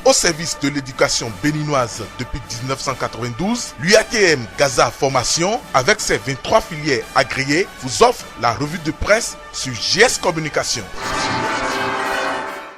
au service de l'éducation béninoise depuis 1992, l'UATM Gaza Formation, avec ses 23 filières agréées, vous offre la revue de presse sur JS Communication.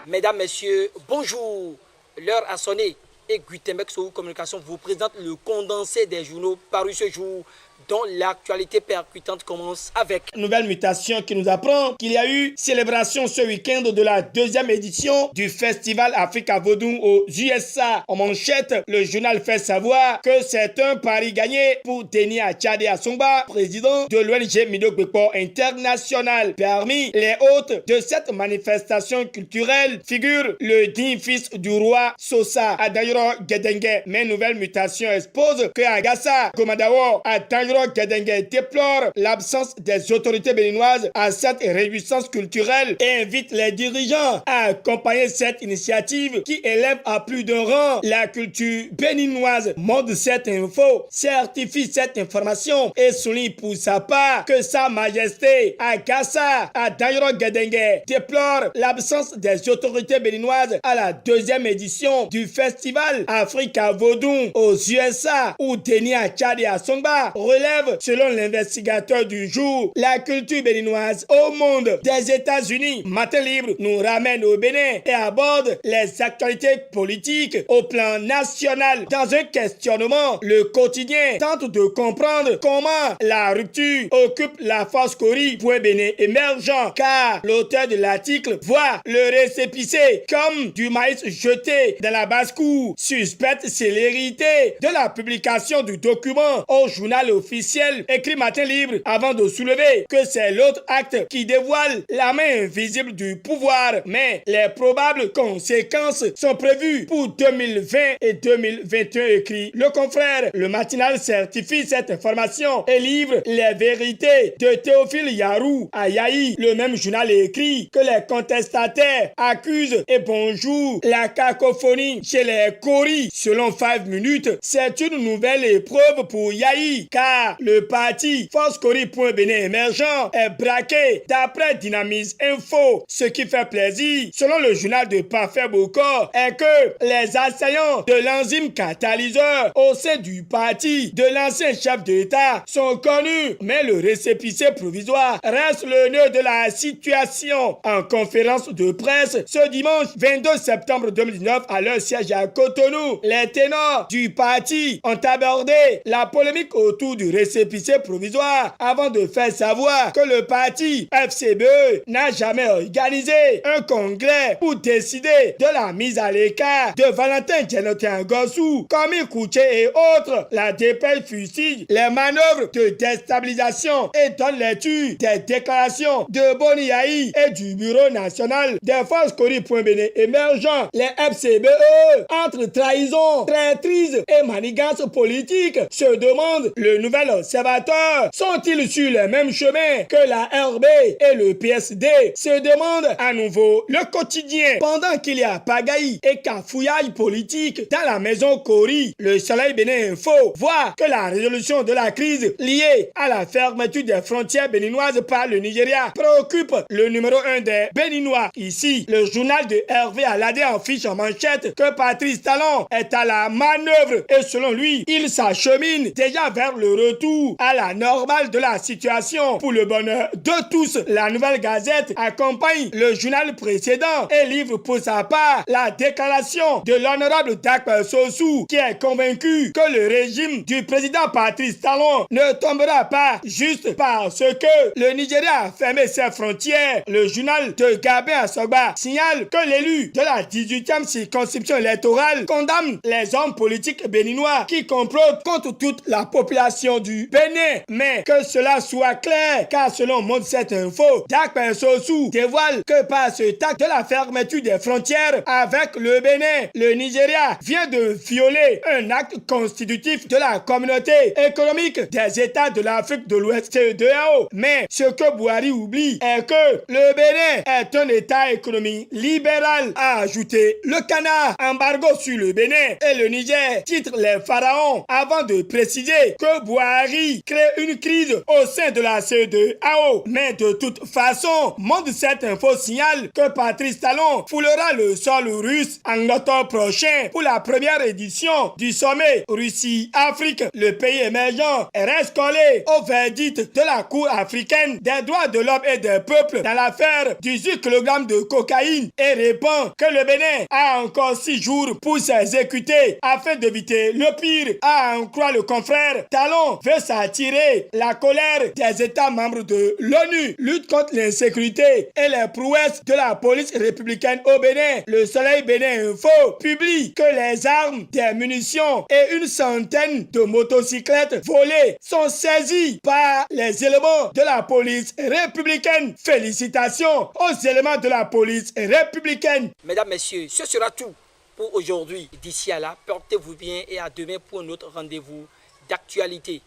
Mesdames, Messieurs, bonjour. L'heure a sonné et Gutenberg Sou Communication vous présente le condensé des journaux parus ce jour, dont l'actualité percutante commence avec nouvelle mutation qui nous apprend qu'il y a eu célébration ce week-end de la deuxième édition du Festival Africa Vodou aux USA. En manchette, le journal fait savoir que c'est un pari gagné pour Denis Achade Assongba, président de l'ONG Midogbepo International. Parmi les hôtes de cette manifestation culturelle figure le digne fils du roi Sosa, Adayoro Gedenge. Mais nouvelle mutation expose que Agassa Komadawo Adayoro Gedenge déplore l'absence des autorités béninoises à cette réjouissance culturelle et invite les dirigeants à accompagner cette initiative qui élève à plus d'un rang la culture béninoise. Monde cette info certifie cette information et souligne pour sa part que Sa Majesté Agassa Adayoro Gedenge déplore l'absence des autorités béninoises à la deuxième édition du Festival Africa Vodou aux USA où Denis Achade Assongba relève, selon l'investigateur du jour, la culture béninoise au monde. Des États-Unis, Matin Libre nous ramène au Bénin et aborde les actualités politiques au plan national. Dans un questionnement, le quotidien tente de comprendre comment la rupture occupe la force Cori pour un Bénin émergent, car l'auteur de l'article voit le récépissé comme du maïs jeté dans la basse-cour. Suspecte célérité de la publication du document au journal officiel, écrit Matin Libre, avant de soulever que c'est l'autre acte qui dévoile la main invisible du pouvoir. Mais les probables conséquences sont prévues pour 2020 et 2021, écrit le confrère. Le matinal certifie cette information et livre les vérités de Théophile Yarou à Yaï. Le même journal écrit que les contestataires accusent et bonjour la cacophonie chez les Cori. Selon 5 minutes, c'est une nouvelle épreuve pour Yaï, car le parti Force Cori.Bénin émergent est braqué d'après Dynamise Info. Ce qui fait plaisir, selon le journal de Parfait Bokor, est que les assaillants de l'enzyme catalyseur au sein du parti de l'ancien chef d'État sont connus, mais le récépissé provisoire reste le nœud de la situation. En conférence de presse ce dimanche 22 septembre 2019 à leur siège à Cotonou, les ténors du parti ont abordé la polémique autour du récépissé provisoire avant de faire savoir que le parti FCBE n'a jamais organisé un congrès pour décider de la mise à l'écart de Valentin Djenotin Gossou, Komi Kouché et autres. La dépêche fusille les manœuvres de déstabilisation et donne lecture des déclarations de Boni Yaï et du Bureau national des forces Cori.Bénin émergents. Les FCBE, entre trahison, traîtrise et manigance politique, se demandent le nouvel observateur. Sont-ils sur le même chemin que la RB et le PSD? Se demande à nouveau le quotidien. Pendant qu'il y a pagaille et cafouillage politique dans la maison Cori, le Soleil Bénin Info voit que la résolution de la crise liée à la fermeture des frontières béninoises par le Nigeria préoccupe le numéro 1 des Béninois. Ici, le journal de Hervé Aladé affiche en manchette que Patrice Talon est à la manœuvre et selon lui, il s'achemine déjà vers le retour à la normale de la situation. Pour le bonheur de tous, la Nouvelle Gazette accompagne le journal précédent et livre pour sa part la déclaration de l'honorable Dakper Sossou qui est convaincu que le régime du président Patrice Talon ne tombera pas juste parce que le Nigeria a fermé ses frontières. Le journal de Gabin Assogba signale que l'élu de la 18e circonscription électorale condamne les hommes politiques béninois qui complotent contre toute la population du Bénin. Mais que cela soit clair, car selon Monde cette info, Dakper Sossou dévoile que par ce acte de la fermeture des frontières avec le Bénin, le Nigeria vient de violer un acte constitutif de la communauté économique des États de l'Afrique de l'Ouest CEDEAO. Mais ce que Buhari oublie est que le Bénin est un État économique libéral, a ajouté le canard. Embargo sur le Bénin et le Niger titre les pharaons avant de préciser que Buhari Paris crée une crise au sein de la CEDEAO. Mais de toute façon, montre cette info signale que Patrice Talon foulera le sol russe en octobre prochain pour la première édition du sommet Russie-Afrique. Le pays émergent reste collé au verdict de la Cour africaine des droits de l'homme et des peuples dans l'affaire 18 kg de cocaïne et répond que le Bénin a encore 6 jours pour s'exécuter afin d'éviter le pire. À en croire le confrère, Talon veut s'attirer la colère des États membres de l'ONU. Lutte contre l'insécurité et les prouesses de la police républicaine au Bénin. Le Soleil Bénin Info publie que les armes, des munitions et une centaine de motocyclettes volées sont saisies par les éléments de la police républicaine. Félicitations aux éléments de la police républicaine. Mesdames, messieurs, ce sera tout pour aujourd'hui. D'ici à là, portez-vous bien et à demain pour un autre rendez-vous d'actualité.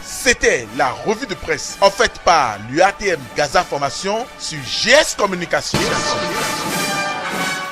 C'était la revue de presse offerte par l'UATM Gaza Formation sur GS Communication.